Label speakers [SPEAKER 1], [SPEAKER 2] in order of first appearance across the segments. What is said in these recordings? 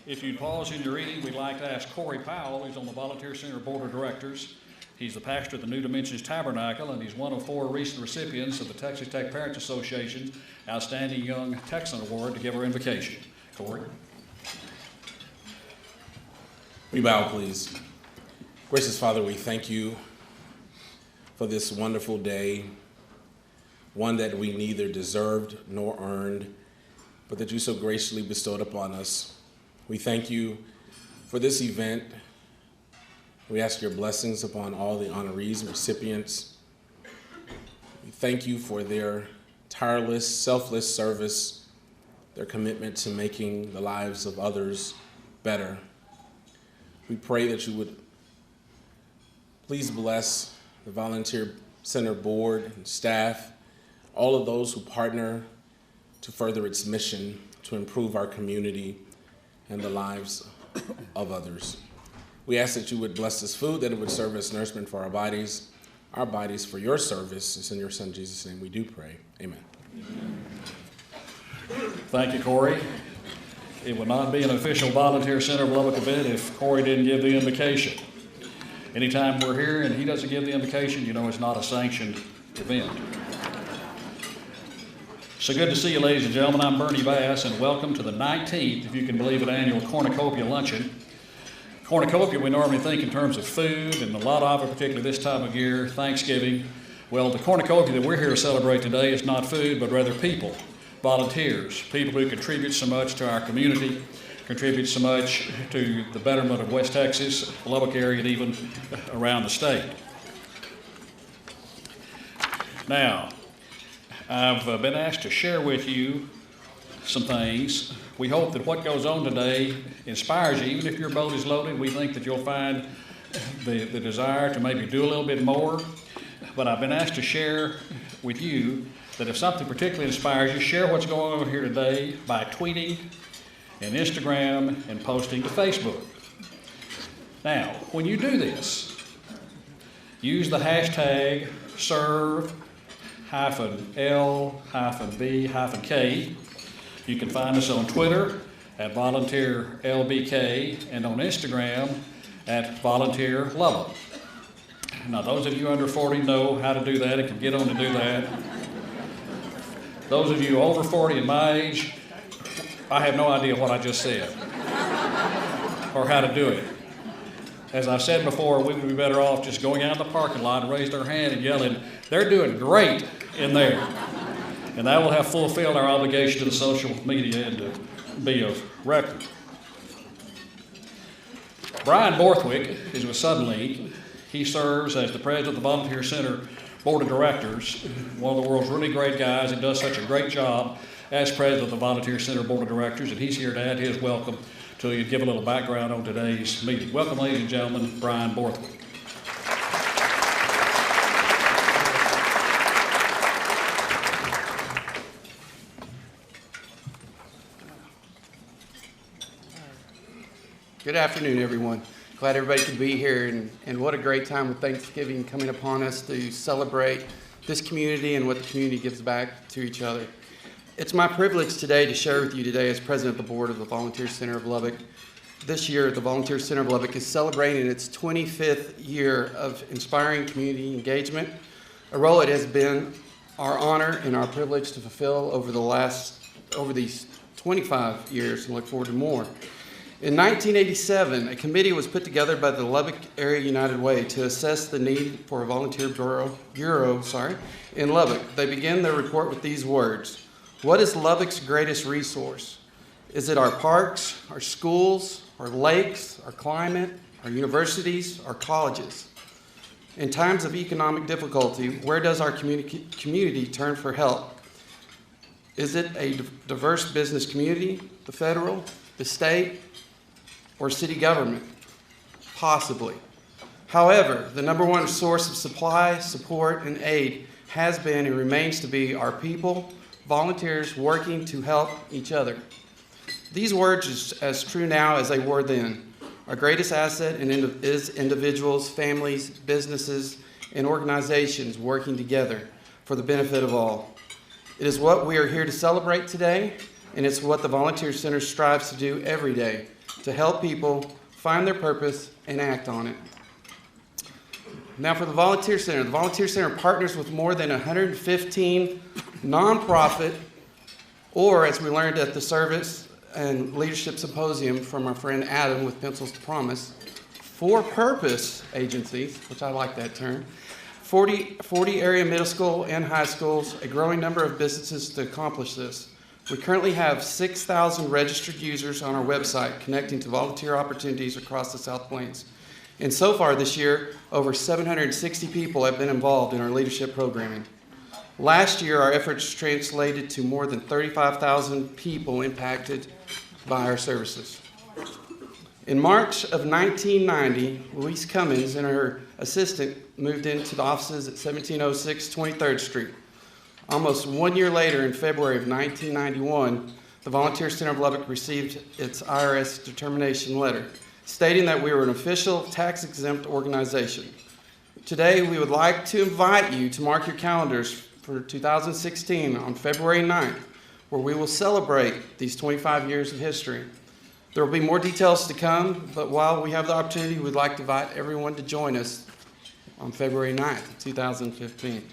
[SPEAKER 1] If you'd pause in your reading, we'd like to ask Corey Powell, who's on the Volunteer Center Board of Directors. He's the pastor of the New Dimensions Tabernacle, and he's one of 4 recent recipients of the Texas Tech Parents Association's Outstanding Young Texan Award to give our invocation. Corey.
[SPEAKER 2] We bow, please. Gracious Father, we thank you for this wonderful day, one that we neither deserved nor earned, but that you so graciously bestowed upon us. We thank you for this event. We ask your blessings upon all the honorees and recipients. We thank you for their tireless, selfless service, their commitment to making the lives of others better. We pray that you would please bless the Volunteer Center Board and staff, all of those who partner to further its mission to improve our community and the lives of others. We ask that you would bless this food, that it would serve as nourishment for our bodies for your service. It's in your Son, Jesus' name, we do pray. Amen.
[SPEAKER 1] Thank you, Corey. It would not be an official Volunteer Center of Lubbock event if Corey didn't give the invocation. Anytime we're here and he doesn't give the invocation, you know it's not a sanctioned event. So good to see you, ladies and gentlemen. I'm Bernie Bass, and welcome to the 19th, if you can believe it, annual Cornucopia Luncheon. Cornucopia, we normally think in terms of food, and a lot of it, particularly this time of year, Thanksgiving. Well, the Cornucopia that we're here to celebrate today is not food, but rather people, volunteers, people who contribute so much to our community, contribute so much to the betterment of West Texas, the Lubbock area, and even around the state. Now, I've been asked to share with you some things. We hope that what goes on today inspires you. Even if your boat is loaded, we think that you'll find the desire to maybe do a little bit more. But I've been asked to share with you that if something particularly inspires you, share what's going on here today by tweeting and Instagram and posting to Facebook. Now, when you do this, use the hashtag serve-L-B-K. You can find us on Twitter at VolunteerLBK and on Instagram at VolunteerLubbock. Now, those of you under 40 know how to do that and can get on to do that. Those of you over 40 and my age, I have no idea what I just said or how to do it. As I said before, we would be better off just going out in the parking lot and raising our hand and yelling, "They're doing great in there." And that will have fulfilled our obligation to the social media and to be of record. Brian Borthwick is with Suddenlink. He serves as the president of the Volunteer Center Board of Directors, one of the world's really great guys. He does such a great job as president of the Volunteer Center Board of Directors, and he's here to add his welcome to you, give a little background on today's meeting. Welcome, ladies and gentlemen, Brian Borthwick.
[SPEAKER 3] Good afternoon, everyone. Glad everybody could be here, and what a great time with Thanksgiving coming upon us to celebrate this community and what the community gives back to each other. It's my privilege today to share with you today as president of the board of the Volunteer Center of Lubbock. This year, the Volunteer Center of Lubbock is celebrating its 25th year of inspiring community engagement, a role it has been our honor and our privilege to fulfill over these 25 years, and look forward to more. In 1987, a committee was put together by the Lubbock Area United Way to assess the need for a volunteer bureau in Lubbock. They began their report with these words: "What is Lubbock's greatest resource? Is it our parks, our schools, our lakes, our climate, our universities, our colleges? In times of economic difficulty, where does our community turn for help? Is it a diverse business community, the federal, the state, or city government? Possibly. However, the number one source of supply, support, and aid has been and remains to be our people, volunteers working to help each other. These words are as true now as they were then. Our greatest asset is individuals, families, businesses, and organizations working together for the benefit of all. It is what we are here to celebrate today, and it's what the Volunteer Center strives to do every day, to help people find their purpose and act on it. Now for the Volunteer Center. The Volunteer Center partners with more than 115 nonprofit, or as we learned at the service and leadership symposium from our friend Adam with Pencils to Promise, for-purpose agencies, which I like that term, 40 area middle school and high schools, a growing number of businesses to accomplish this. We currently have 6,000 registered users on our website connecting to volunteer opportunities across the South Plains. And so far this year, over 760 people have been involved in our leadership programming. Last year, our efforts translated to more than 35,000 people impacted by our services. In March of 1990, Louise Cummins and her assistant moved into the offices at 1706 23rd Street. Almost 1 year later, in February of 1991, the Volunteer Center of Lubbock received its IRS determination letter, stating that we were an official tax-exempt organization. Today, we would like to invite you to mark your calendars for 2016 on February 9th, where we will celebrate these 25 years of history. There will be more details to come, but while we have the opportunity, we'd like to invite everyone to join us on February 9th, 2015.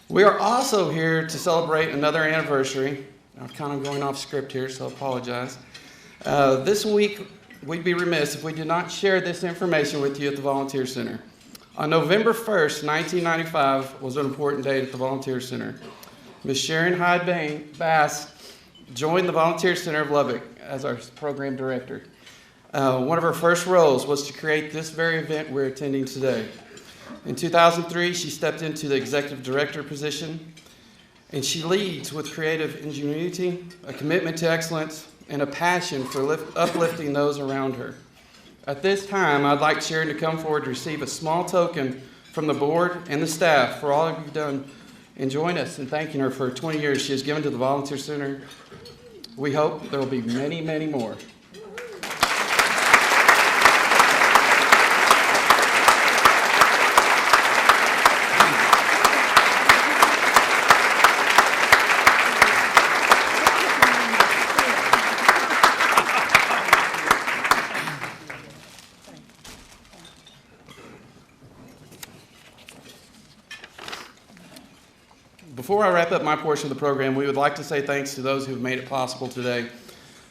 [SPEAKER 3] We are also here to celebrate another anniversary. I'm kind of going off script here, so I apologize. This week, we'd be remiss if we did not share this information with you at the Volunteer Center. On November 1st, 1995 was an important date at the Volunteer Center. Ms. Sharon Hyde Bass joined the Volunteer Center of Lubbock as our program director. One of her first roles was to create this very event we're attending today. In 2003, she stepped into the executive director position, and she leads with creative ingenuity, a commitment to excellence, and a passion for uplifting those around her. At this time, I'd like Sharon to come forward to receive a small token from the board and the staff for all you've done and join us in thanking her for 20 years she has given to the Volunteer Center. We hope there will be many, many more. Before I wrap up my portion of the program, we would like to say thanks to those who have made it possible today.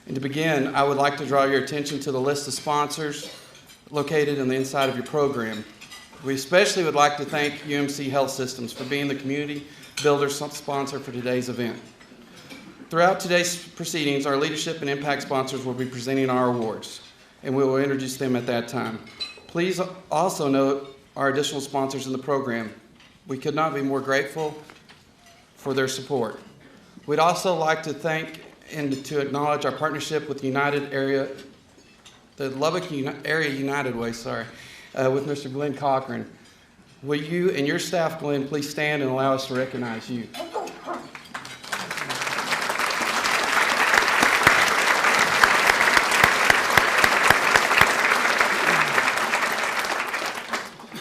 [SPEAKER 3] And to begin, I would like to draw your attention to the list of sponsors located on the inside of your program. We especially would like to thank UMC Health Systems for being the community builder sponsor for today's event. Throughout today's proceedings, our leadership and impact sponsors will be presenting our awards, and we will introduce them at that time. Please also note our additional sponsors in the program. We could not be more grateful for their support. We'd also like to thank and to acknowledge our partnership with the Lubbock Area United Way, with Mr. Glenn Cochran. Will you and your staff, Glenn, please stand and allow us to recognize you.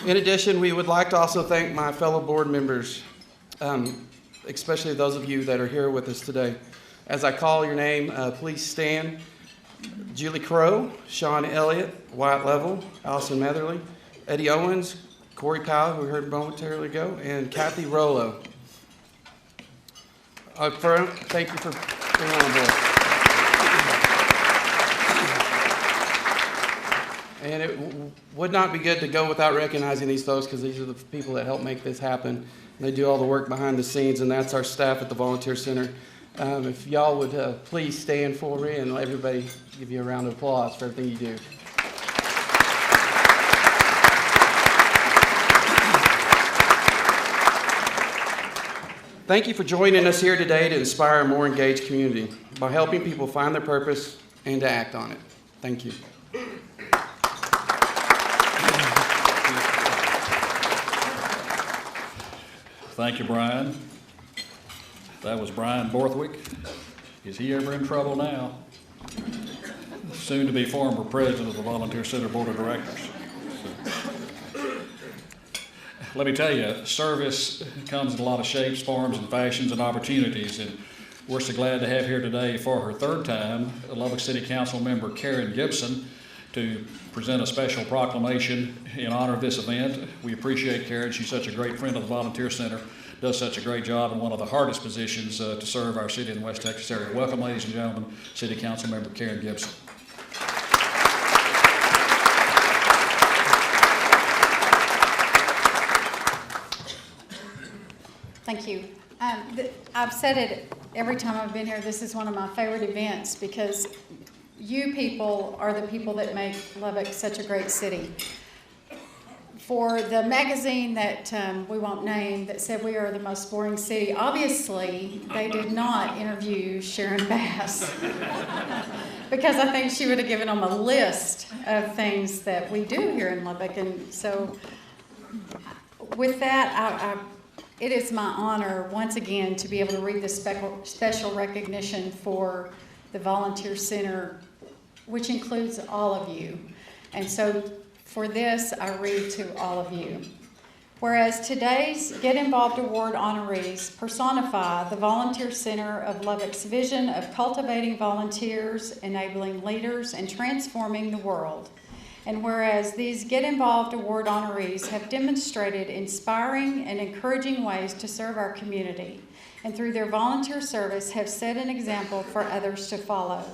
[SPEAKER 3] In addition, we would like to also thank my fellow board members, especially those of you that are here with us today. As I call your name, please stand. Julie Crow, Sean Elliott, Wyatt Level, Allison Metherly, Eddie Owens, Corey Powell, who we heard momentarily ago, and Kathy Rollo. Thank you for being on board. And it would not be good to go without recognizing these folks, because these are the people that help make this happen. They do all the work behind the scenes, and that's our staff at the Volunteer Center. If y'all would please stand for me and let everybody give you a round of applause for everything you do. Thank you for joining us here today to inspire a more engaged community by helping people find their purpose and to act on it. Thank you.
[SPEAKER 1] Thank you, Brian. That was Brian Borthwick. Is he ever in trouble now? Soon to be former president of the Volunteer Center Board of Directors. Let me tell you, service comes in a lot of shapes, forms, and fashions and opportunities. And We're so glad to have here today for her third time, Lubbock City Council member Karen Gypsum, to present a special proclamation in honor of this event. We appreciate Karen. She's such a great friend of the Volunteer Center, does such a great job in one of the hardest positions to serve our city in the West Texas area. Welcome, ladies and gentlemen, City Council member Karen Gypsum.
[SPEAKER 4] Thank you. I've said it every time I've been here, this is one of my favorite events because you people are the people that make Lubbock such a great city. For the magazine that we won't name that said we are the most boring city, obviously they did not interview Sharon Bass because I think she would have given them a list of things that we do here in Lubbock. And so with that, it is my honor once again to be able to read this special recognition for the Volunteer Center, which includes all of you. And so for this, I read to all of you. Whereas today's Get Involved Award honorees personify the Volunteer Center of Lubbock's vision of cultivating volunteers, enabling leaders, and transforming the world. And whereas these Get Involved Award honorees have demonstrated inspiring and encouraging ways to serve our community, and through their volunteer service have set an example for others to follow.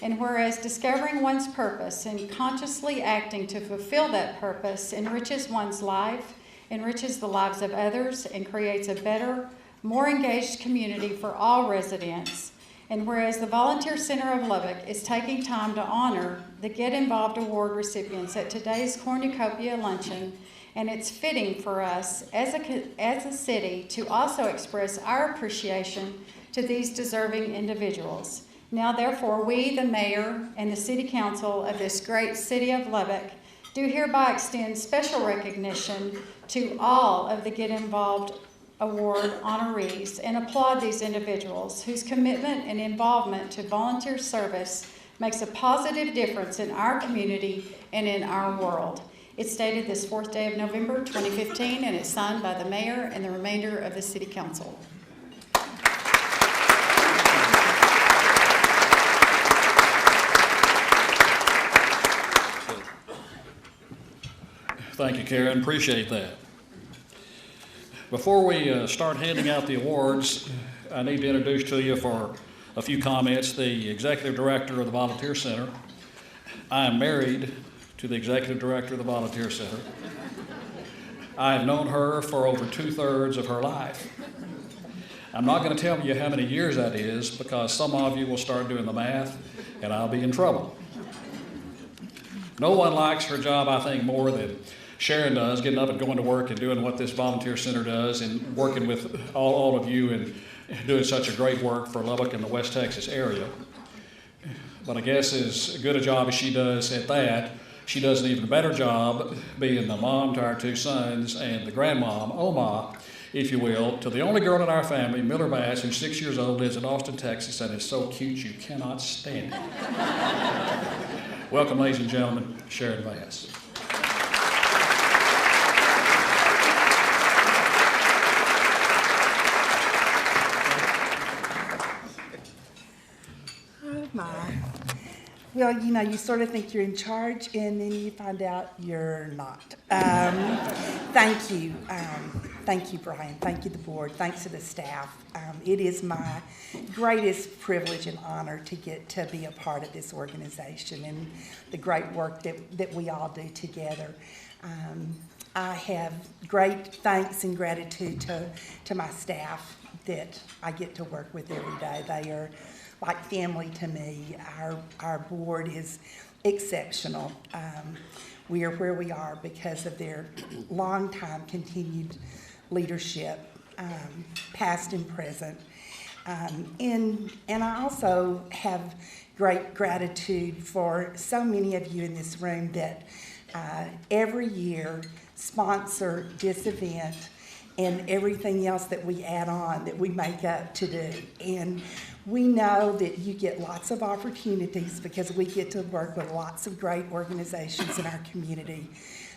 [SPEAKER 4] And whereas discovering one's purpose and consciously acting to fulfill that purpose enriches one's life, enriches the lives of others, and creates a better, more engaged community for all residents. And whereas the Volunteer Center of Lubbock is taking time to honor the Get Involved Award recipients at today's Cornucopia luncheon, and it's fitting for us as a city to also express our appreciation to these deserving individuals. Now, therefore, we, the mayor and the city council of this great city of Lubbock, do hereby extend special recognition to all of the Get Involved Award honorees and applaud these individuals whose commitment and involvement to volunteer service makes a positive difference in our community and in our world. It's dated this 4th day of November 2015, and it's signed by the mayor and the remainder of the city council.
[SPEAKER 1] Thank you, Karen. Appreciate that. Before we start handing out the awards, I need to introduce to you for a few comments the Executive Director of the Volunteer Center. I am married to the Executive Director of the Volunteer Center. I have known her for over 2/3 of her life. I'm not going to tell you how many years that is because some of you will start doing the math and I'll be in trouble. No one likes her job, I think, more than Sharon does, getting up and going to work and doing what this volunteer center does and working with all of you and doing such a great work for Lubbock and the West Texas area. But I guess as good a job as she does at that, she does an even better job being the mom to our 2 sons and the grandmom, Oma, if you will, to the only girl in our family, Miller Bass, who's 6 years old, lives in Austin, Texas, and is so cute you cannot stand it. Welcome, ladies and gentlemen, Sharon Bass.
[SPEAKER 5] Well, you know, you sort of think you're in charge, and then you find out you're not. Thank you. Thank you, Brian. Thank you, the board. Thanks to the staff. It is my greatest privilege and honor to get to be a part of this organization and the great work that we all do together. I have great thanks and gratitude to my staff that I get to work with every day. They are like family to me. Our board is exceptional. We are where we are because of their long time continued leadership, past and present. And I also have great gratitude for so many of you in this room that every year sponsor this event and everything else that we add on, that we make up to do. And we know that you get lots of opportunities because we get to work with lots of great organizations in our community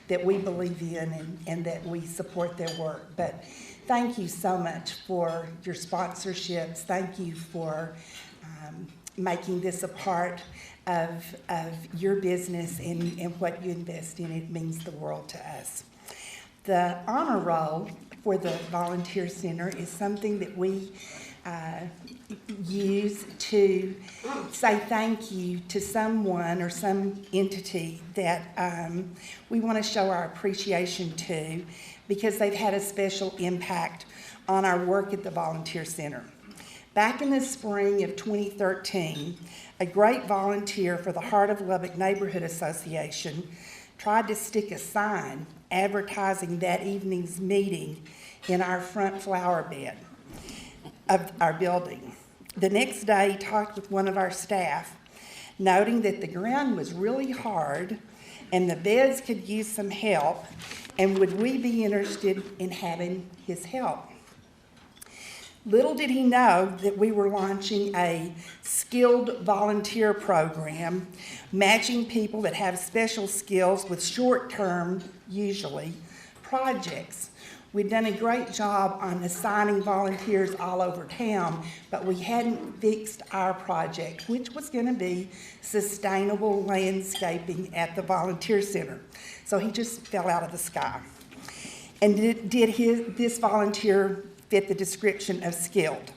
[SPEAKER 5] that we believe in and that we support their work. But thank you so much for your sponsorships. Thank you for making this a part of your business and what you invest in. It means the world to us. The honor roll for the Volunteer Center is something that we use to say thank you to someone or some entity that we want to show our appreciation to because they've had a special impact on our work at the Volunteer Center. Back in the spring of 2013, a great volunteer for the Heart of Lubbock Neighborhood Association tried to stick a sign advertising that evening's meeting in our front flower bed of our building. The next day, he talked with one of our staff, noting that the ground was really hard and the beds could use some help, and would we be interested in having his help? Little did he know that we were launching a skilled volunteer program, matching people that have special skills with short-term, usually, projects. We'd done a great job on assigning volunteers all over town, but we hadn't fixed our project, which was going to be sustainable landscaping at the Volunteer Center. So he just fell out of the sky. And this volunteer fit the description of skilled?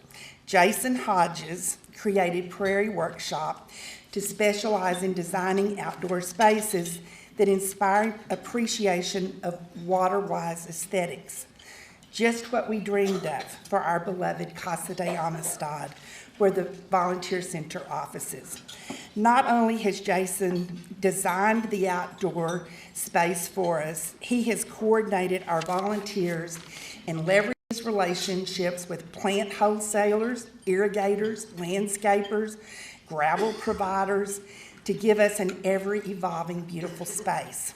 [SPEAKER 5] Jason Hodges created Prairie Workshop to specialize in designing outdoor spaces that inspire appreciation of water-wise aesthetics. Just what we dreamed of for our beloved Casa de Amistad, where the Volunteer Center offices. Not only has Jason designed the outdoor space for us, he has coordinated our volunteers and leveraged his relationships with plant wholesalers, irrigators, landscapers, gravel providers to give us an ever-evolving, beautiful space.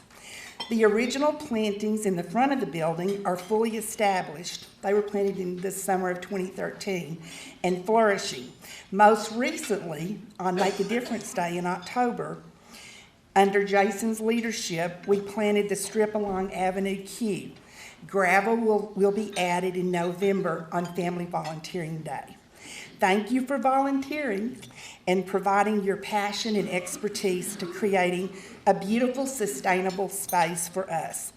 [SPEAKER 5] The original plantings in the front of the building are fully established. They were planted in the summer of 2013 and flourishing. Most recently, on Make a Difference Day in October, under Jason's leadership, we planted the strip along Avenue Q. Gravel will be added in November on Family Volunteering Day. Thank you for volunteering and providing your passion and expertise to creating a beautiful, sustainable space for us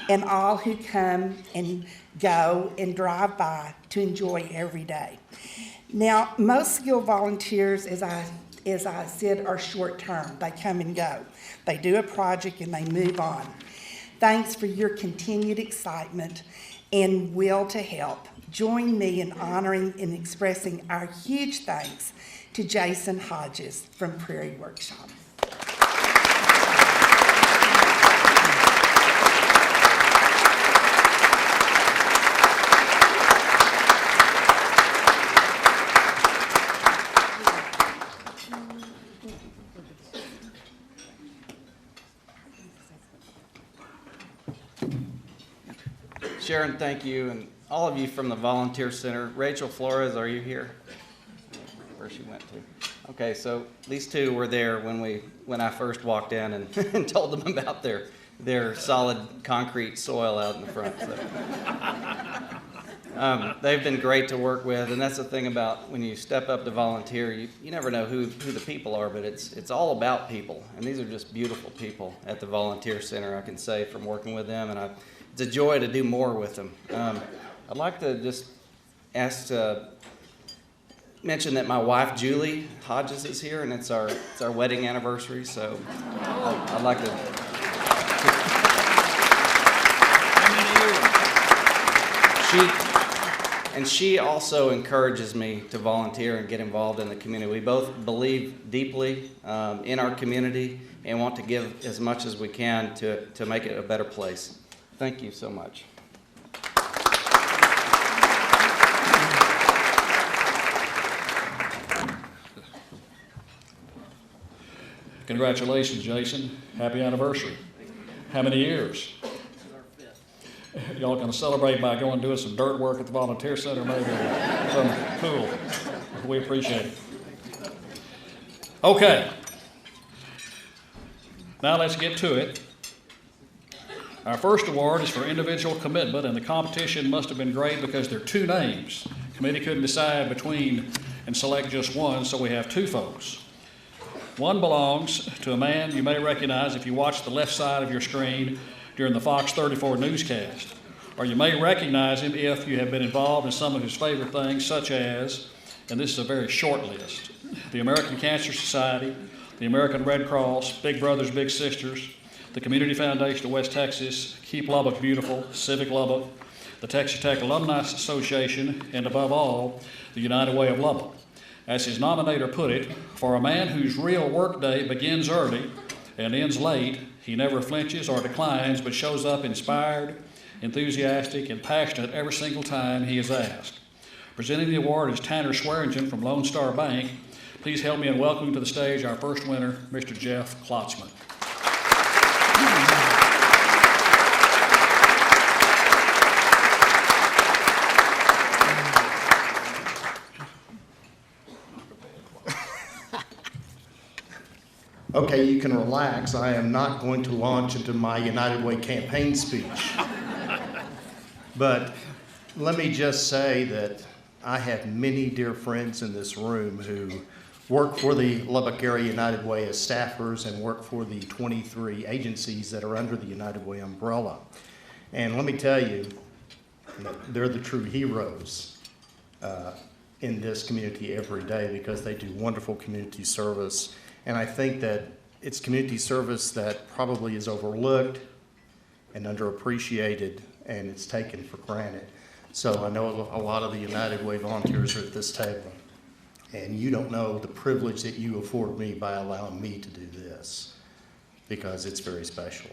[SPEAKER 5] and all who come and go and drive by to enjoy every day. Now, most skilled volunteers, as I said, are short-term. They come and go. They do a project and they move on. Thanks for your continued excitement and will to help. Join me in honoring and expressing our huge thanks to Jason Hodges from Prairie Workshop.
[SPEAKER 3] Sharon, thank you, and all of you from the Volunteer Center. Rachel Flores, are you here? Where she went to? Okay, so these two were there when I first walked in and told them about their solid concrete soil out in the front. So. They've been great to work with, and that's the thing about when you step up to volunteer, you never know who the people are, but it's all about people, and these are just beautiful people at the Volunteer Center, I can say, from working with them, and it's a joy to do more with them. I'd like to just mention that my wife Julie Hodges is here, and it's our wedding anniversary. So I'd like to. She also encourages me to volunteer and get involved in the community. We both believe deeply in our community and want to give as much as we can to make it a better place. Thank you so much.
[SPEAKER 1] Congratulations, Jason. Happy anniversary. How many years? Y'all gonna celebrate by going and doing some dirt work at the Volunteer Center, maybe? Cool. We appreciate it. Okay. Now let's get to it. Our first award is for individual commitment, and the competition must have been great because there are two names. The committee couldn't decide between and select just one, so we have two folks. One belongs to a man you may recognize if you watch the left side of your screen during the Fox 34 newscast, or you may recognize him if you have been involved in some of his favorite things, such as, and this is a very short list, the American Cancer Society, the American Red Cross, Big Brothers Big Sisters, the Community Foundation of West Texas, Keep Lubbock Beautiful, Civic Lubbock, the Texas Tech Alumni Association, and above all, the United Way of Lubbock. As his nominator put it, for a man whose real workday begins early and ends late, he never flinches or declines, but shows up inspired, enthusiastic, and passionate every single time he is asked. Presenting the award is Tanner Swearingen from Lone Star Bank. Please help me in welcoming to the stage our first winner, Mr. Jeff Klotzman.
[SPEAKER 6] Okay, you can relax. I am not going to launch into my United Way campaign speech. But let me just say that I have many dear friends in this room who work for the Lubbock Area United Way as staffers and work for the 23 agencies that are under the United Way umbrella. And let me tell you, they're the true heroes in this community every day because they do wonderful community service. And I think that it's community service that probably is overlooked and underappreciated, and it's taken for granted. So I know a lot of the United Way volunteers are at this table, and you don't know the privilege that you afford me by allowing me to do this, because it's very special.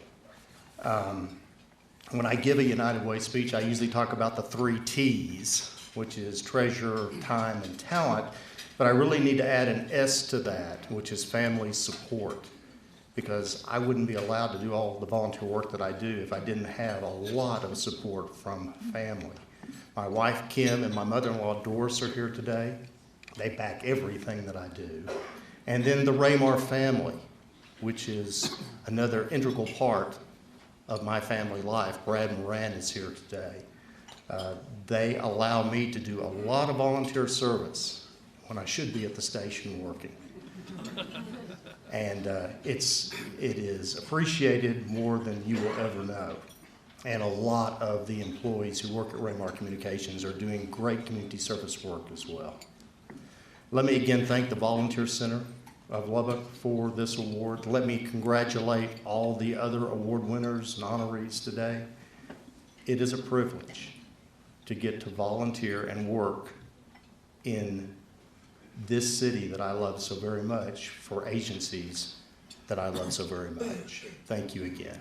[SPEAKER 6] When I give a United Way speech, I usually talk about the 3 T's, which is treasure, time, and talent. But I really need to add an S to that, which is family support, because I wouldn't be allowed to do all the volunteer work that I do if I didn't have a lot of support from family. My wife, Kim, and my mother-in-law, Doris, are here today. They back everything that I do. And then the Raymar family, which is another integral part of my family life. Brad Moran is here today. They allow me to do a lot of volunteer service when I should be at the station working. And it is appreciated more than you will ever know. And a lot of the employees who work at Raymar Communications are doing great community service work as well. Let me again thank the Volunteer Center of Lubbock for this award. Let me congratulate all the other award winners and honorees today. It is a privilege to get to volunteer and work in this city that I love so very much for agencies that I love so very much. Thank you again.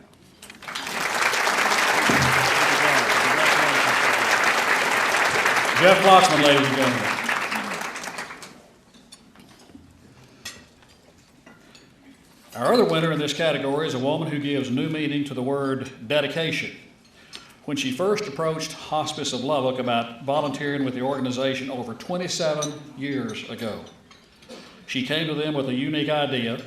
[SPEAKER 1] Jeff Klotzman, ladies and gentlemen. Our other winner in this category is a woman who gives new meaning to the word dedication. When she first approached Hospice of Lubbock about volunteering with the organization over 27 years ago, she came to them with a unique idea.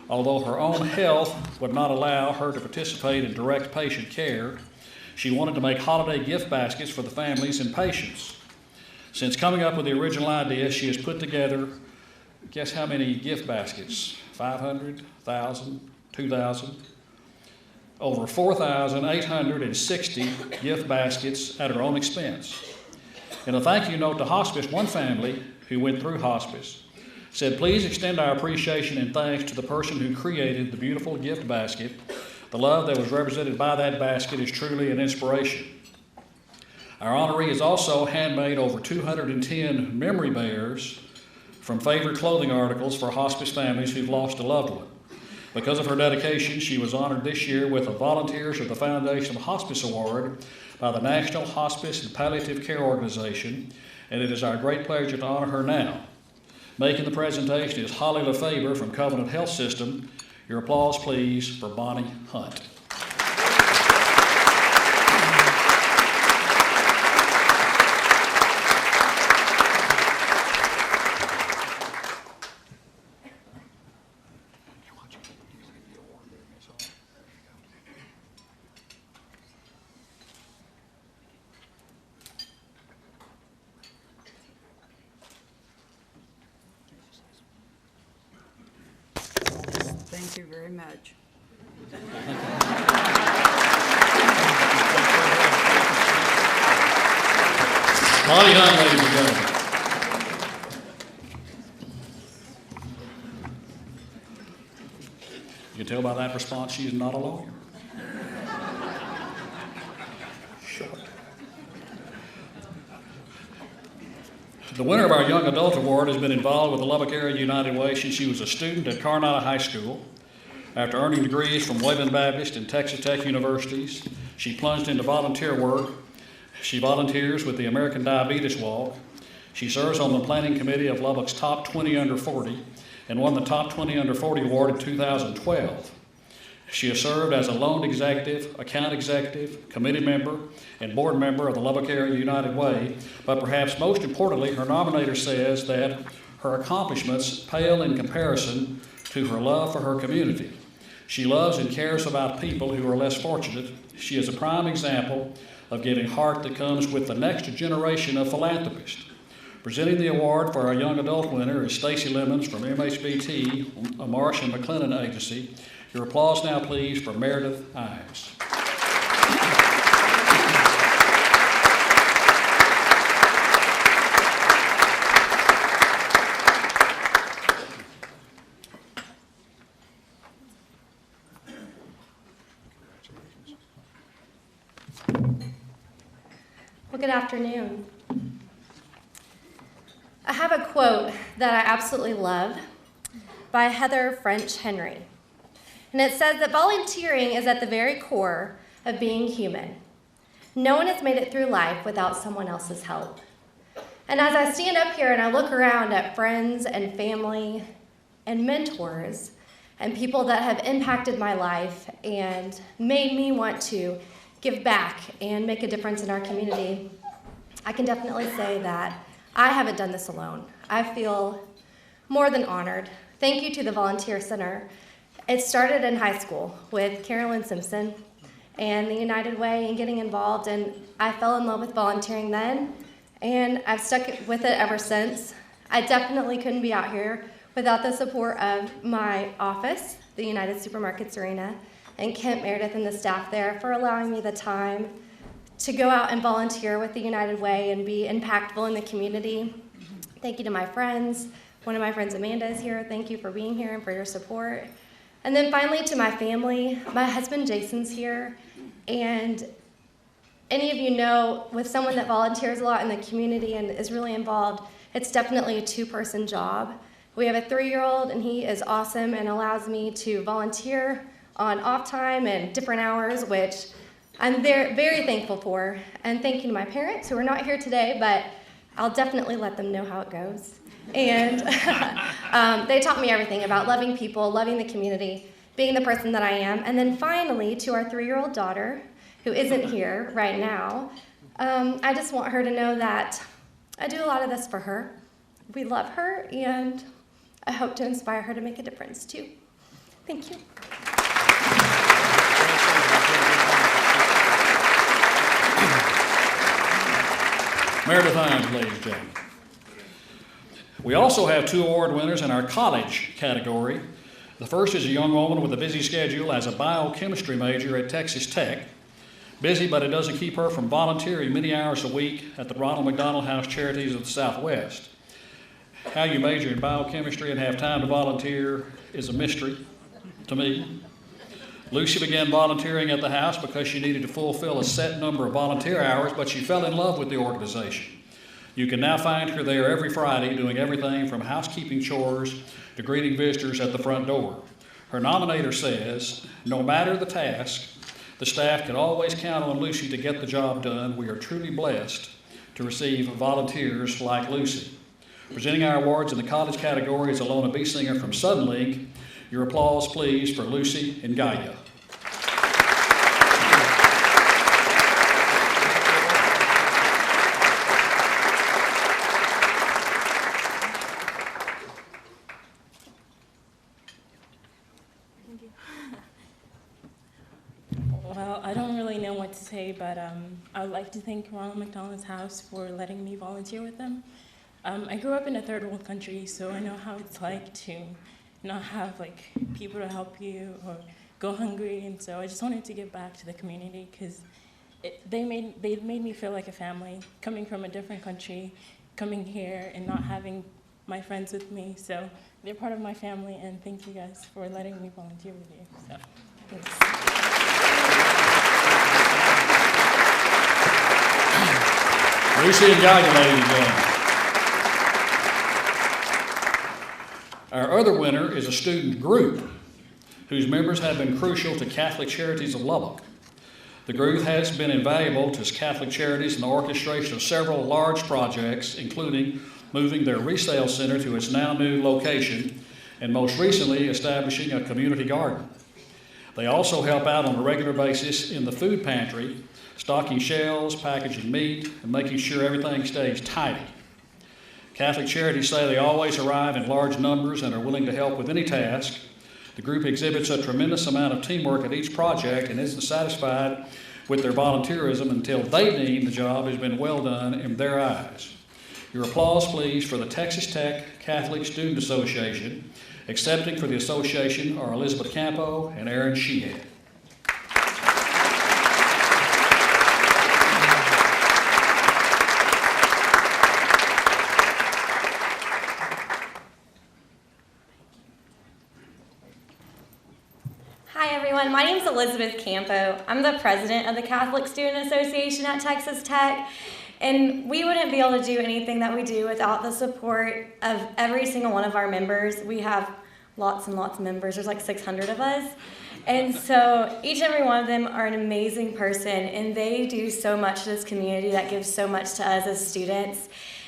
[SPEAKER 1] Although her own health would not allow her to participate in direct patient care, she wanted to make holiday gift baskets for the families and patients. Since coming up with the original idea, she has put together, guess how many gift baskets? 500, 1,000, 2,000? Over 4,860 gift baskets at her own expense. In a thank you note to hospice, one family who went through hospice said, "Please extend our appreciation and thanks to the person who created the beautiful gift basket. The love that was represented by that basket is truly an inspiration." Our honoree has also handmade over 210 memory bears from favorite clothing articles for hospice families who've lost a loved one. Because of her dedication, she was honored this year with a Volunteers of the Foundation of Hospice Award by the National Hospice and Palliative Care Organization, and it is our great pleasure to honor her now. Making the presentation is Holly LaFaber from Covenant Health System. Your applause, please, for Bonnie Hunt.
[SPEAKER 7] Thank you very much.
[SPEAKER 1] Bonnie Hunt, ladies and gentlemen. You can tell by that response she's not a lawyer. The winner of our Young Adult Award has been involved with the Lubbock Area United Way since she was a student at Coronado High School. After earning degrees from Wayland Baptist and Texas Tech universities, she plunged into volunteer work. She volunteers with the American Diabetes Walk. She serves on the planning committee of Lubbock's Top 20 Under 40 and won the Top 20 Under 40 award in 2012. She has served as a loan executive, account executive, committee member, and board member of the Lubbock Area United Way, but perhaps most importantly, her nominator says that her accomplishments pale in comparison to her love for her community. She loves and cares about people who are less fortunate. She is a prime example of giving heart that comes with the next generation of philanthropists. Presenting the award for our young adult winner is Stacy Lemons from MHBT, a Marsh and McLennan agency. Your applause now, please, for Meredith Ives.
[SPEAKER 8] Well, good afternoon. I have a quote that I absolutely love by Heather French Henry. And it says that volunteering is at the very core of being human. No one has made it through life without someone else's help. And as I stand up here and I look around at friends and family and mentors and people that have impacted my life and made me want to give back and make a difference in our community, I can definitely say that I haven't done this alone. I feel more than honored. Thank you to the Volunteer Center. It started in high school with Carolyn Simpson and the United Way and getting involved, and I fell in love with volunteering then, and I've stuck with it ever since. I definitely couldn't be out here without the support of my office, the United Supermarkets Arena, and Kent Meredith and the staff there for allowing me the time to go out and volunteer with the United Way and be impactful in the community. Thank you to my friends. One of my friends, Amanda, is here. Thank you for being here and for your support. And then finally to my family, my husband Jason's here, and any of you know, with someone that volunteers a lot in the community and is really involved, it's definitely a two-person job. We have a 3-year-old, and he is awesome and allows me to volunteer on off time and different hours, which I'm very, very thankful for. And thank you to my parents who are not here today, but I'll definitely let them know how it goes. And they taught me everything about loving people, loving the community, being the person that I am. And then finally, to our 3-year-old daughter, who isn't here right now, I just want her to know that I do a lot of this for her. We love her, and I hope to inspire her to make a difference too. Thank you.
[SPEAKER 1] Meredith Ives, ladies and gentlemen. We also have 2 award winners in our college category. The first is a young woman with a busy schedule as a biochemistry major at Texas Tech. Busy, but it doesn't keep her from volunteering many hours a week at the Ronald McDonald House Charities of the Southwest. How you major in biochemistry and have time to volunteer is a mystery to me. Lucy began volunteering at the house because she needed to fulfill a set number of volunteer hours, but she fell in love with the organization. You can now find her there every Friday doing everything from housekeeping chores to greeting visitors at the front door. Her nominator says, no matter the task, the staff can always count on Lucy to get the job done. We are truly blessed to receive volunteers like Lucy. Presenting our awards in the college category is Alona Biesinger from Suddenlink. Your applause, please, for Lucy and Gaia.
[SPEAKER 9] Well, I don't really know what to say, but I would like to thank Ronald McDonald's House for letting me volunteer with them. I grew up in a third world country, so I know how it's like to not have like people to help you or go hungry. And so I just wanted to give back to the community because they made me feel like a family, coming from a different country, coming here and not having my friends with me. So they're part of my family, and thank you guys for letting me volunteer with you. So thanks.
[SPEAKER 1] Lucy and Gaga, ladies and gentlemen. Our other winner is a student group whose members have been crucial to Catholic Charities of Lubbock. The group has been invaluable to Catholic Charities in the orchestration of several large projects, including moving their resale center to its now new location, and most recently establishing a community garden. They also help out on a regular basis in the food pantry, stocking shelves, packaging meat, and making sure everything stays tidy. Catholic Charities say they always arrive in large numbers and are willing to help with any task. The group exhibits a tremendous amount of teamwork at each project and isn't satisfied with their volunteerism until they deem the job has been well done in their eyes. Your applause, please, for the Texas Tech Catholic Student Association. Accepting for the association are Elizabeth Campo and Aaron Sheehan.
[SPEAKER 7] Hi everyone, my name is Elizabeth Campo. I'm the president of the Catholic Student Association at Texas Tech, and we wouldn't be able to do anything that we do without the support of every single one of our members. We have lots and lots of members. There's like 600 of us. And so each and every one of them are an amazing person, and they do so much to this community that gives so much to us as students.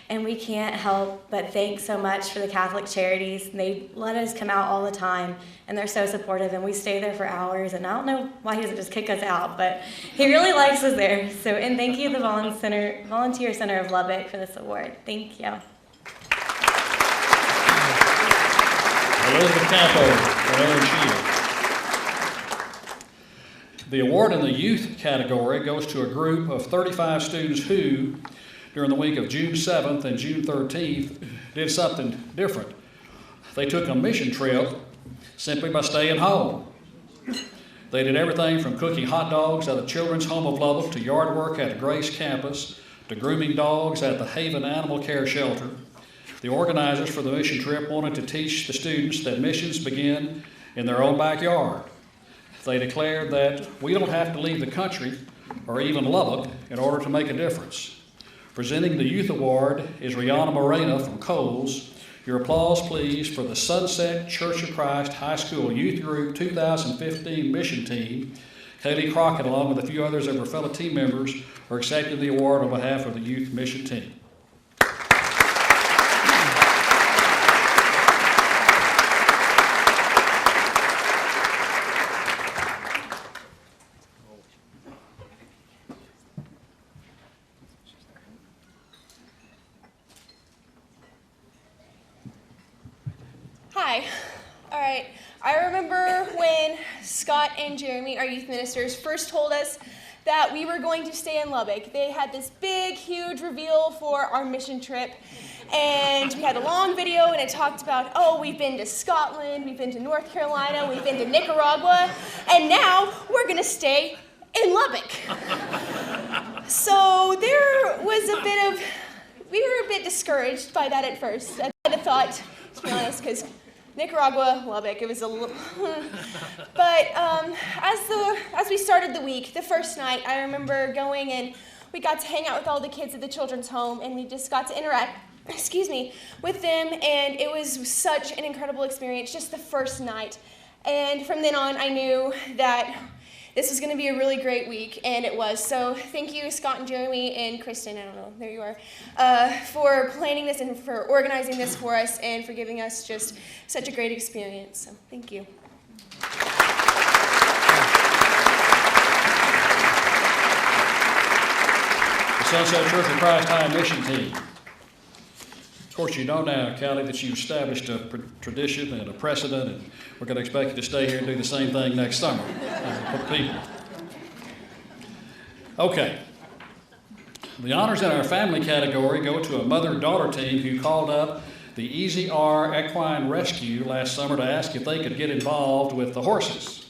[SPEAKER 7] And we can't help but thank so much for the Catholic Charities. They let us come out all the time, and they're so supportive, and we stay there for hours. And I don't know why he doesn't just kick us out, but he really likes us there. So, and thank you, the Volunteer Center of Lubbock, for this award. Thank you.
[SPEAKER 1] Elizabeth Campo and Aaron Sheehan. The award in the youth category goes to a group of 35 students who, during the week of June 7th and June 13th, did something different. They took a mission trip simply by staying home. They did everything from cooking hot dogs at the Children's Home of Lubbock to yard work at the Grace campus to grooming dogs at the Haven Animal Care Shelter. The organizers for the mission trip wanted to teach the students that missions begin in their own backyard. They declared that we don't have to leave the country or even Lubbock in order to make a difference. Presenting the Youth Award is Rihanna Morena from Coles. Your applause, please, for the Sunset Church of Christ High School Youth Group 2015 mission team. Kaylee Crockett, along with a few others of her fellow team members, are accepting the award on behalf of the youth mission team.
[SPEAKER 10] Hi. All right. I remember when Scott and Jeremy, our youth ministers, first told us that we were going to stay in Lubbock. They had this big, huge reveal for our mission trip, and we had a long video, and it talked about, oh, we've been to Scotland, we've been to North Carolina, we've been to Nicaragua, and now we're going to stay in Lubbock. So there was we were a bit discouraged by that at first. I kind of thought, to be honest, because Nicaragua, Lubbock, it was a little, but as we started the week, the first night, I remember going and we got to hang out with all the kids at the children's home, and we just got to interact, with them, and it was such an incredible experience, just the first night. And from then on, I knew that this was going to be a really great week, and it was. So thank you, Scott and Jeremy and Kristen, I don't know, there you are, for planning this and for organizing this for us and for giving us just such a great experience. So thank you.
[SPEAKER 1] The Sunset Church of Christ High Mission Team. Of course, you know now, Callie, that you've established a tradition and a precedent, and we're going to expect you to stay here and do the same thing next summer for people. Okay. The honors in our family category go to a mother-daughter team who called up the Easy R Equine Rescue last summer to ask if they could get involved with the horses.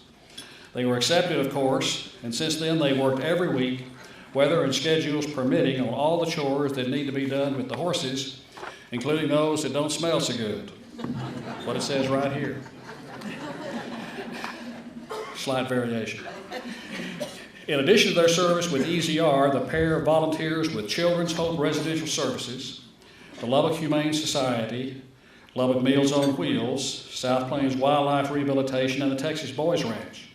[SPEAKER 1] They were accepted, of course, and since then they worked every week, weather and schedules permitting, on all the chores that need to be done with the horses, including those that don't smell so good. What it says right here. Slight variation. In addition to their service with EZR, the pair volunteers with Children's Hope Residential Services, the Lubbock Humane Society, Lubbock Meals on Wheels, South Plains Wildlife Rehabilitation, and the Texas Boys Ranch.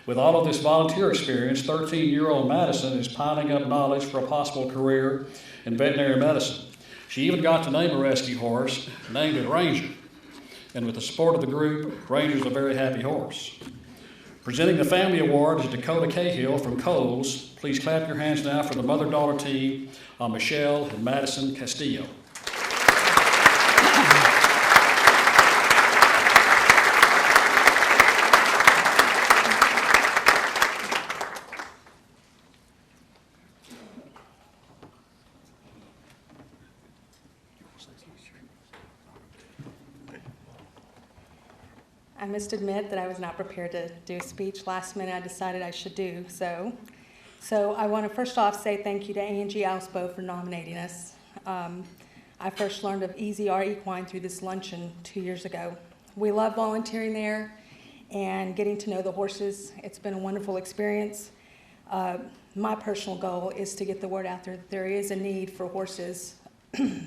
[SPEAKER 1] With all of this volunteer experience, 13-year-old Madison is piling up knowledge for a possible career in veterinary medicine. She even got to name a rescue horse, named it Ranger. And with the support of the group, Ranger's a very happy horse. Presenting the family award is Dakota Cahill from Coles. Please clap your hands now for the mother-daughter team on Michelle and Madison Castillo.
[SPEAKER 11] I must admit that I was not prepared to do a speech. Last minute, I decided I should do so. So I want to first off say thank you to Angie Auspo for nominating us. I first learned of EZR Equine through this luncheon 2 years ago. We love volunteering there and getting to know the horses. It's been a wonderful experience. My personal goal is to get the word out there that there is a need for horses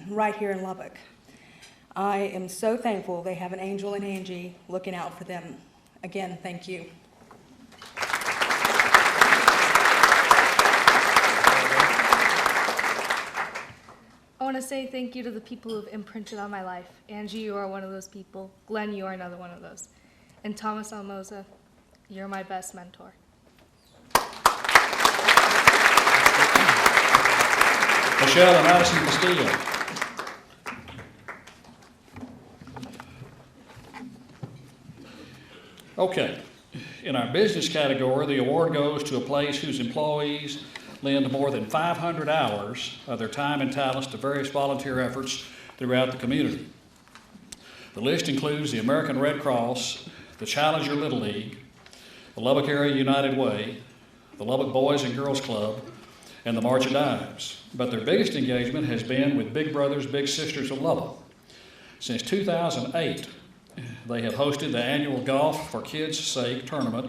[SPEAKER 11] right here in Lubbock. I am so thankful they have an Angel and Angie looking out for them. Again, thank you.
[SPEAKER 12] I want to say thank you to the people who have imprinted on my life. Angie, you are one of those people. Glenn, you are another one of those. And Thomas Almoza, you're my best mentor.
[SPEAKER 1] Michelle and Madison Castillo. Okay, in our business category, the award goes to a place whose employees lend more than 500 hours of their time and talents to various volunteer efforts throughout the community. The list includes the American Red Cross, the Challenger Little League, the Lubbock Area United Way, the Lubbock Boys and Girls Club, and the March of Dimes. But their biggest engagement has been with Big Brothers Big Sisters of Lubbock. Since 2008, they have hosted the annual Golf for Kids' Sake tournament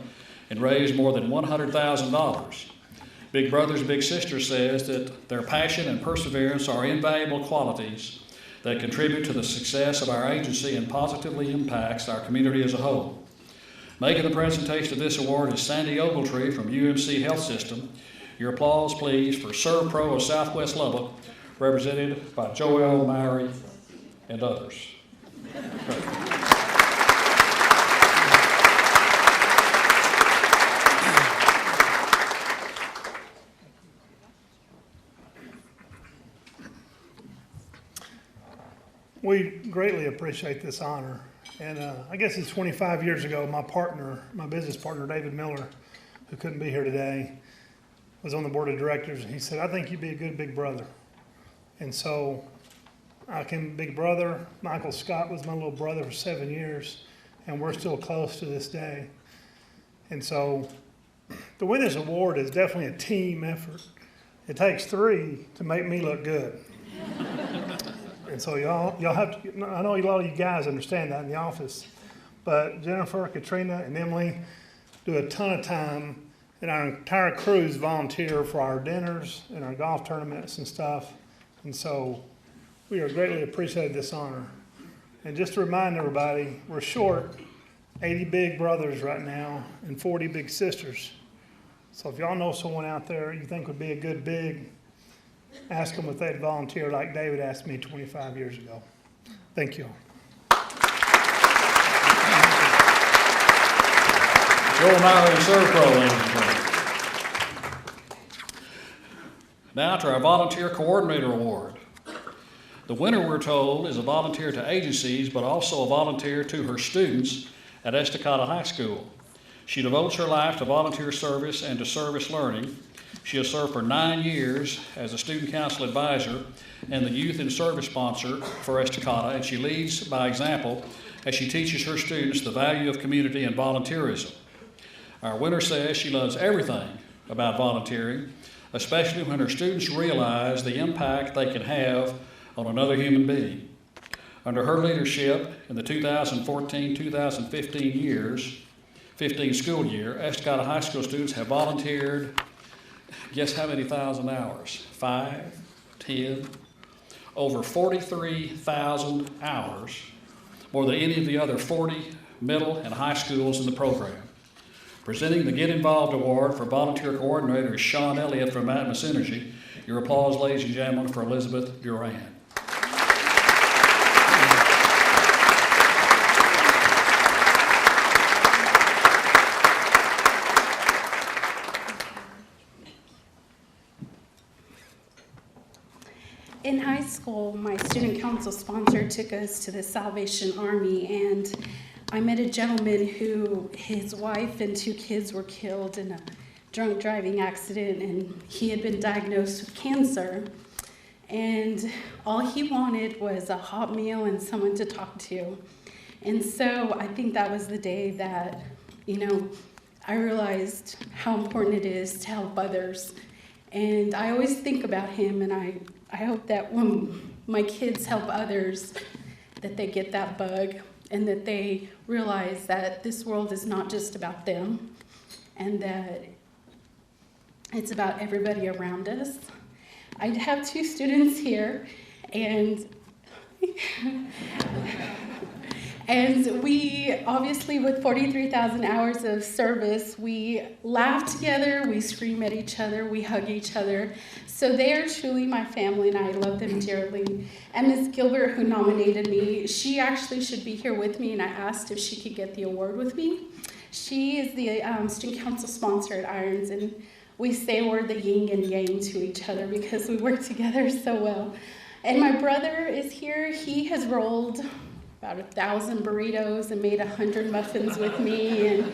[SPEAKER 1] and raised more than $100,000. Big Brothers Big Sisters says that their passion and perseverance are invaluable qualities that contribute to the success of our agency and positively impacts our community as a whole. Making the presentation of this award is Sandy Ogletree from UMC Health System. Your applause, please, for ServPro of Southwest Lubbock, represented by Joel Mowry and others.
[SPEAKER 13] We greatly appreciate this honor. And I guess it's 25 years ago, my business partner, David Miller, who couldn't be here today, was on the board of directors. And he said, I think you'd be a good big brother. And so I became big brother. Michael Scott was my little brother for 7 years, and we're still close to this day. And so to win this award is definitely a team effort. It takes three to make me look good. And so y'all have to, I know a lot of you guys understand that in the office, but Jennifer, Katrina, and Emily do a ton of time, and our entire crews volunteer for our dinners and our golf tournaments and stuff. And so we are greatly appreciated this honor. And just to remind everybody, we're short 80 big brothers right now and 40 big sisters. So if y'all know someone out there you think would be a good big, ask them if they'd volunteer like David asked me 25 years ago. Thank you.
[SPEAKER 1] Joel Mowry and ServPro, ladies and gentlemen. Now to our Volunteer Coordinator Award. The winner, we're told, is a volunteer to agencies, but also a volunteer to her students at Estacada High School. She devotes her life to volunteer service and to service learning. She has served for 9 years as a student council advisor and the youth and service sponsor for Estacada, and she leads by example as she teaches her students the value of community and volunteerism. Our winner says she loves everything about volunteering, especially when her students realize the impact they can have on another human being. Under her leadership in the 2014-2015 school year, Estacada High School students have volunteered, guess how many thousand hours? 5, 10, over 43,000 hours, more than any of the other 40 middle and high schools in the program. Presenting the Get Involved Award for Volunteer Coordinator is Sean Elliott from Atmos Energy. Your applause, ladies and gentlemen, for Elizabeth Duran.
[SPEAKER 14] In high school, my student council sponsor took us to the Salvation Army, and I met a gentleman who his wife and 2 kids were killed in a drunk driving accident, and he had been diagnosed with cancer. And all he wanted was a hot meal and someone to talk to. And so I think that was the day that, I realized how important it is to help others. And I always think about him, and I hope that when my kids help others, that they get that bug and that they realize that this world is not just about them and that it's about everybody around us. I have 2 students here, and we, obviously with 43,000 hours of service, we laugh together, we scream at each other, we hug each other. So they are truly my family, and I love them dearly. And Ms. Gilbert, who nominated me, she actually should be here with me, and I asked if she could get the award with me. She is the student council sponsor at Irons, and we say we're the yin and yang to each other because we work together so well. And my brother is here. He has rolled about 1,000 burritos and made 100 muffins with me, and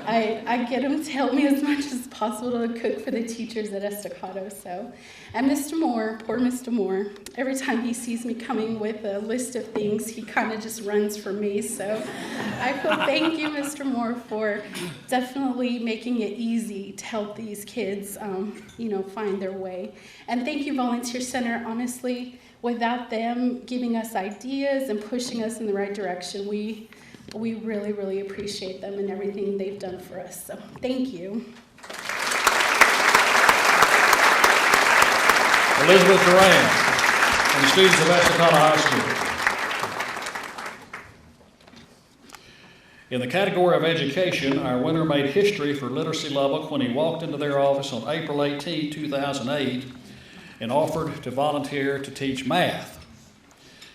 [SPEAKER 14] I get him to help me as much as possible to cook for the teachers at Estacado. So, and Mr. Moore, poor Mr. Moore, every time he sees me coming with a list of things, he kind of just runs for me. So I feel thank you, Mr. Moore, for definitely making it easy to help these kids, find their way. And thank you, Volunteer Center. Honestly, without them giving us ideas and pushing us in the right direction, we really, really appreciate them and everything they've done for us. So thank you.
[SPEAKER 1] Elizabeth Duran and the students of Estacada High School. In the category of education, our winner made history for Literacy Lubbock when he walked into their office on April 18, 2008 and offered to volunteer to teach math.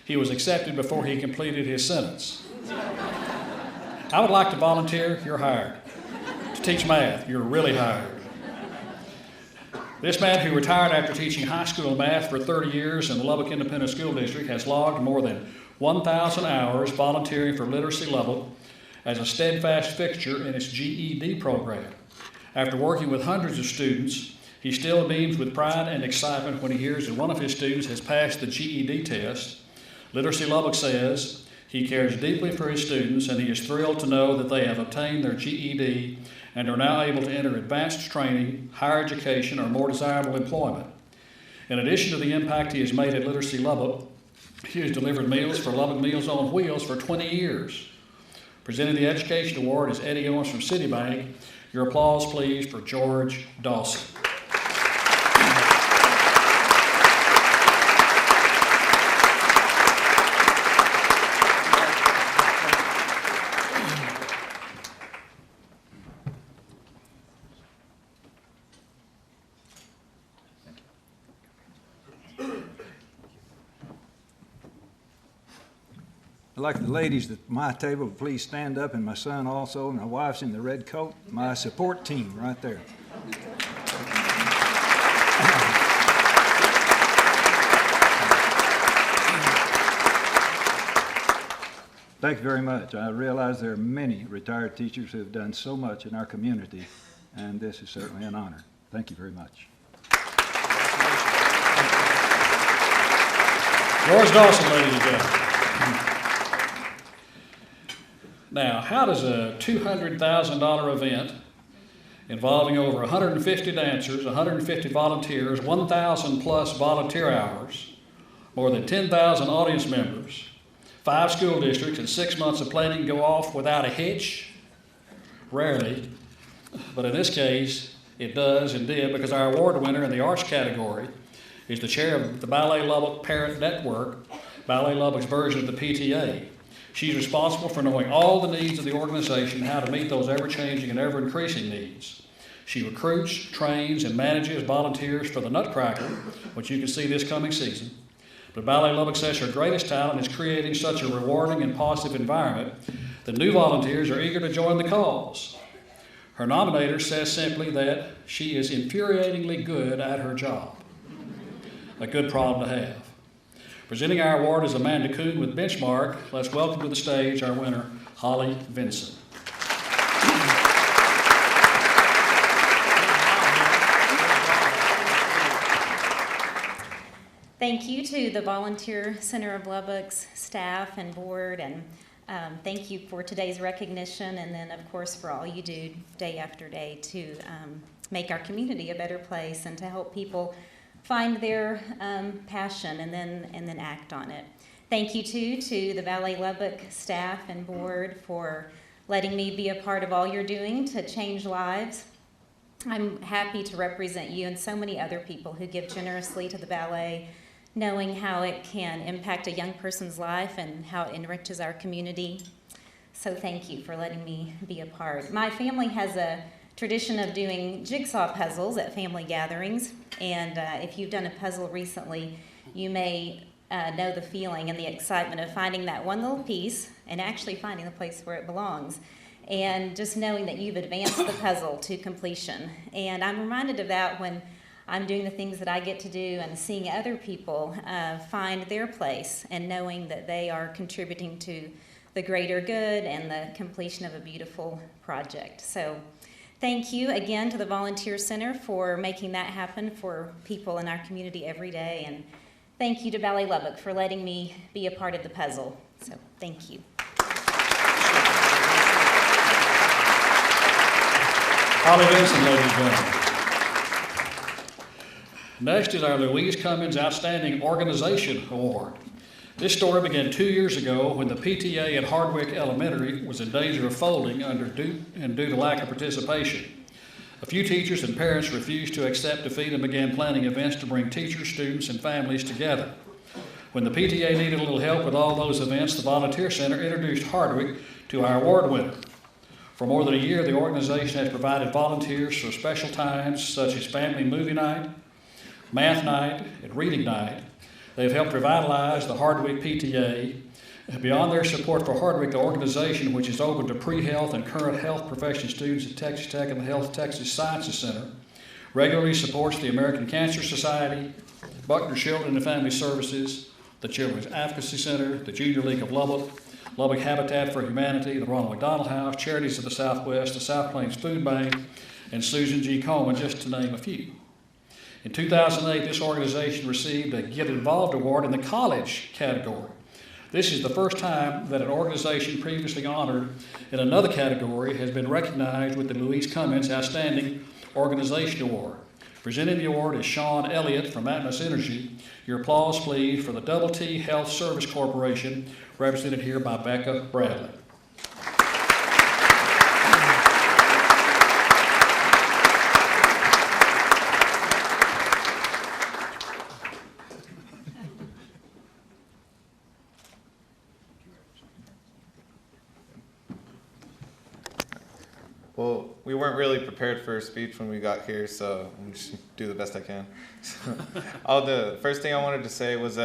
[SPEAKER 1] He was accepted before he completed his sentence. I would like to volunteer. You're hired. To teach math, you're really hired. This man, who retired after teaching high school math for 30 years in the Lubbock Independent School District, has logged more than 1,000 hours volunteering for Literacy Lubbock as a steadfast fixture in its GED program. After working with hundreds of students, he still beams with pride and excitement when he hears that one of his students has passed the GED test. Literacy Lubbock says he cares deeply for his students, and he is thrilled to know that they have obtained their GED and are now able to enter advanced training, higher education, or more desirable employment. In addition to the impact he has made at Literacy Lubbock, he has delivered meals for Lubbock Meals on Wheels for 20 years. Presenting the Education Award is Eddie Owens from Citibank. Your applause, please, for George Dawson.
[SPEAKER 15] I'd like the ladies at my table to please stand up, and my son also, and my wife's in the red coat, my support team right there. Thank you very much. I realize there are many retired teachers who have done so much in our community, and this is certainly an honor. Thank you very much.
[SPEAKER 1] Doris Dawson, ladies and gentlemen. Now, how does a $200,000 event involving over 150 dancers, 150 volunteers, 1,000 plus volunteer hours, more than 10,000 audience members, 5 school districts, and 6 months of planning go off without a hitch? Rarely, but in this case, it does and did, because our award winner in the arts category is the chair of the Ballet Lubbock Parent Network, Ballet Lubbock's version of the PTA. She's responsible for knowing all the needs of the organization and how to meet those ever-changing and ever-increasing needs. She recruits, trains, and manages volunteers for the Nutcracker, which you can see this coming season. But Ballet Lubbock says her greatest talent is creating such a rewarding and positive environment that new volunteers are eager to join the cause. Her nominator says simply that she is infuriatingly good at her job. A good problem to have. Presenting our award is Amanda Kuhn with Benchmark. Let's welcome to the stage our winner, Holly Vinson.
[SPEAKER 16] Thank you to the Volunteer Center of Lubbock's staff and board, and thank you for today's recognition, and then of course for all you do day after day to make our community a better place and to help people find their passion and then act on it. Thank you too to the Ballet Lubbock staff and board for letting me be a part of all you're doing to change lives. I'm happy to represent you and so many other people who give generously to the ballet, knowing how it can impact a young person's life and how it enriches our community. So thank you for letting me be a part. My family has a tradition of doing jigsaw puzzles at family gatherings, and if you've done a puzzle recently, you may know the feeling and the excitement of finding that one little piece and actually finding the place where it belongs, and just knowing that you've advanced the puzzle to completion. And I'm reminded of that when I'm doing the things that I get to do and seeing other people find their place and knowing that they are contributing to the greater good and the completion of a beautiful project. So thank you again to the Volunteer Center for making that happen for people in our community every day. And thank you to Ballet Lubbock for letting me be a part of the puzzle. So thank you.
[SPEAKER 1] Holly Vinson, ladies and gentlemen. Next is our Louise Cummins Outstanding Organization Award. This story began 2 years ago when the PTA at Hardwick Elementary was in danger of folding due to lack of participation. A few teachers and parents refused to accept defeat and began planning events to bring teachers, students, and families together. When the PTA needed a little help with all those events, the Volunteer Center introduced Hardwick to our award winner. For more than a year, the organization has provided volunteers for special times such as family movie night, math night, and reading night. They've helped revitalize the Hardwick PTA. Beyond their support for Hardwick, the organization, which is open to pre-health and current health profession students at Texas Tech and the Health Texas Sciences Center, regularly supports the American Cancer Society, Buckner Children and Family Services, the Children's Advocacy Center, the Junior League of Lubbock, Lubbock Habitat for Humanity, the Ronald McDonald House, Charities of the Southwest, the South Plains Food Bank, and Susan G. Coleman, just to name a few. In 2008, this organization received a Get Involved Award in the college category. This is the first time that an organization previously honored in another category has been recognized with the Louise Cummins Outstanding Organization Award. Presenting the award is Sean Elliott from Atmos Energy. Your applause, please, for the Double T Health Service Corporation, represented here by Becca Bradley.
[SPEAKER 17] Well, we weren't really prepared for a speech when we got here, so I'm just gonna do the best I can. The first thing I wanted to say was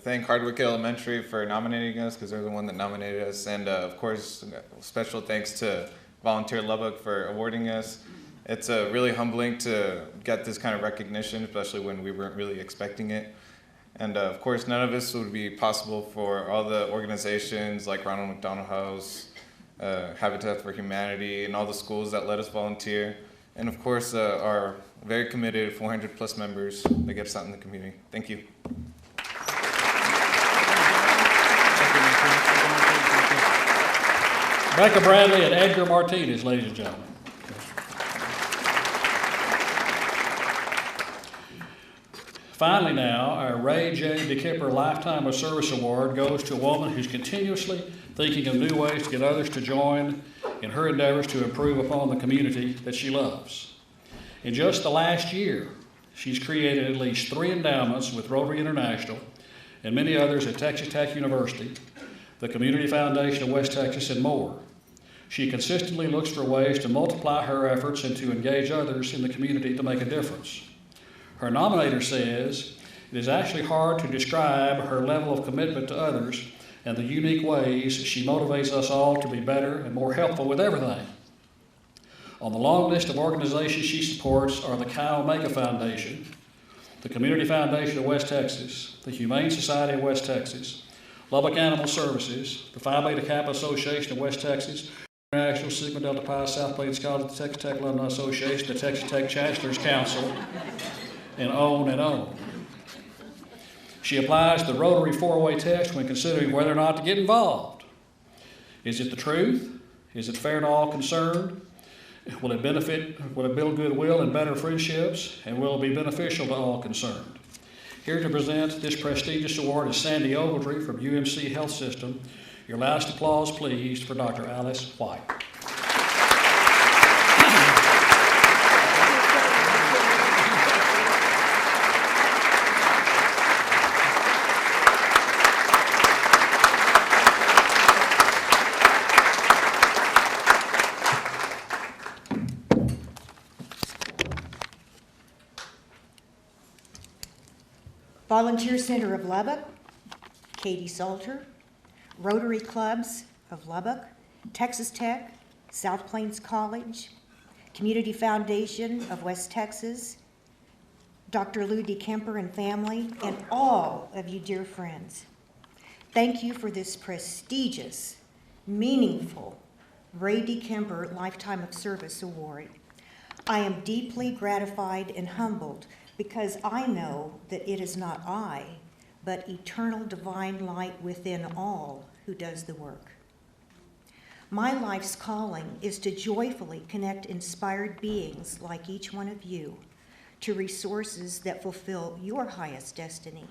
[SPEAKER 17] thank Hardwick Elementary for nominating us, because they're the one that nominated us, and of course, special thanks to Volunteer Lubbock for awarding us. It's really humbling to get this kind of recognition, especially when we weren't really expecting it. And of course, none of this would be possible for all the organizations like Ronald McDonald House, Habitat for Humanity, and all the schools that let us volunteer. and of course, our very committed 400 plus members that get us out in the community. Thank you.
[SPEAKER 1] Becca Bradley and Edgar Martinez, ladies and gentlemen. Finally now, our Ray J. DeKipper Lifetime of Service Award goes to a woman who's continuously thinking of new ways to get others to join in her endeavors to improve upon the community that she loves. In just the last year, she's created at least 3 endowments with Rotary International and many others at Texas Tech University, the Community Foundation of West Texas, and more. She consistently looks for ways to multiply her efforts and to engage others in the community to make a difference. Her nominator says it is actually hard to describe her level of commitment to others and the unique ways she motivates us all to be better and more helpful with everything. On the long list of organizations she supports are the Chi Omega Foundation, the Community Foundation of West Texas, the Humane Society of West Texas, Lubbock Animal Services, the Phi Beta Kappa Association of West Texas, International Sigma Delta Pi South Plains College, the Texas Tech Alumni Association, the Texas Tech Chancellor's Council, and on and on. She applies the Rotary 4-way test when considering whether or not to get involved. Is it the truth? Is it fair to all concerned? Will it build goodwill and better friendships? And will it be beneficial to all concerned? Here to present this prestigious award is Sandy Ogletree from UMC Health System. Your loudest applause, please, for Dr. Alice White.
[SPEAKER 18] Volunteer Center of Lubbock, Katie Salter, Rotary Clubs of Lubbock, Texas Tech, South Plains College, Community Foundation of West Texas, Dr. Lou DeKemper and family, and all of you dear friends. Thank you for this prestigious, meaningful Ray DeKemper Lifetime of Service Award. I am deeply gratified and humbled because I know that it is not I, but eternal divine light within all who does the work. My life's calling is to joyfully connect inspired beings like each one of you to resources that fulfill your highest destiny.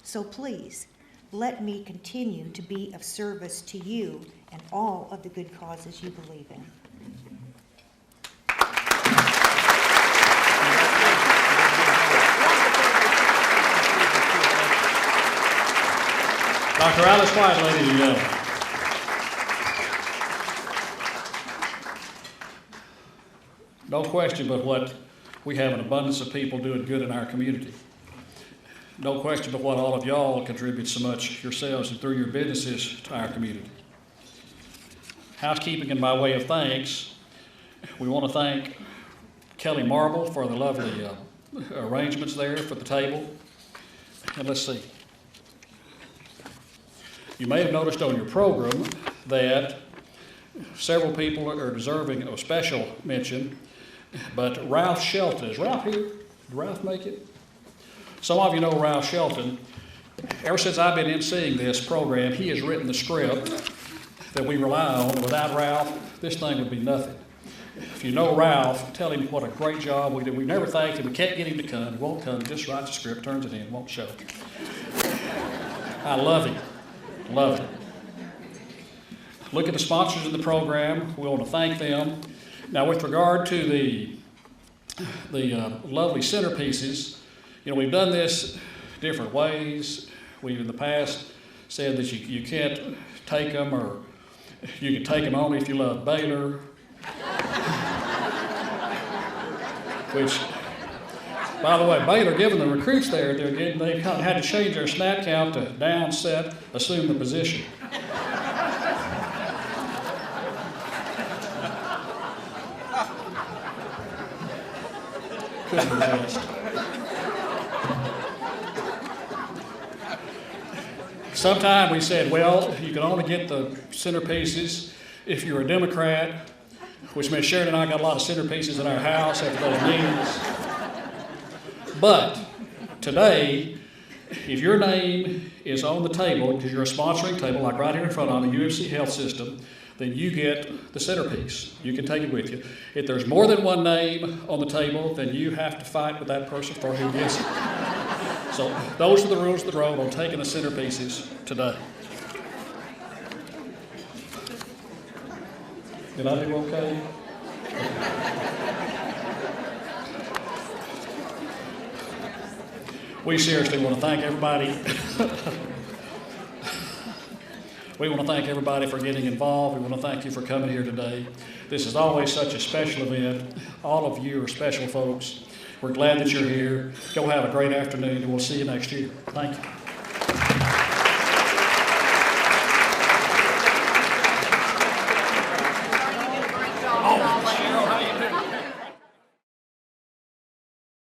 [SPEAKER 18] So please, let me continue to be of service to you and all of the good causes you believe in.
[SPEAKER 1] Dr. Alice White, ladies and gentlemen. No question but what we have an abundance of people doing good in our community. No question but what all of y'all contribute so much yourselves and through your businesses to our community. Housekeeping in by way of thanks, we want to thank Kelly Marble for the lovely arrangements there for the table. And let's see. You may have noticed on your program that several people are deserving of special mention, but Ralph Shelton, is Ralph here? Did Ralph make it? Some of you know Ralph Shelton. Ever since I've been emceeing this program, he has written the script that we rely on. Without Ralph, this thing would be nothing. If you know Ralph, tell him what a great job we did. We never thanked him. We can't get him to come. He won't come. He just writes the script, turns it in, won't show. I love him. Love it. Look at the sponsors of the program. We want to thank them. Now, with regard to the lovely centerpieces, you know, we've done this different ways. We've in the past said that you can't take them, or you can take them only if you love Baylor, which, by the way, Baylor, given the recruits there, they had to change their snap count to down, set, assume the position. Couldn't resist. Sometime we said, well, you can only get the centerpieces if you're a Democrat, which meant Sharon and I got a lot of centerpieces in our house after those meetings. But today, if your name is on the table, because you're a sponsoring table, like right here in front of the UMC Health System, then you get the centerpiece. You can take it with you. If there's more than one name on the table, then you have to fight with that person for who gets it. So those are the rules of the road on taking the centerpieces today. Did I do okay? We seriously want to thank everybody. We want to thank everybody for getting involved. We want to thank you for coming here today. This is always such a special event. All of you are special folks. We're glad that you're here. Go have a great afternoon, and we'll see you next year. Thank you.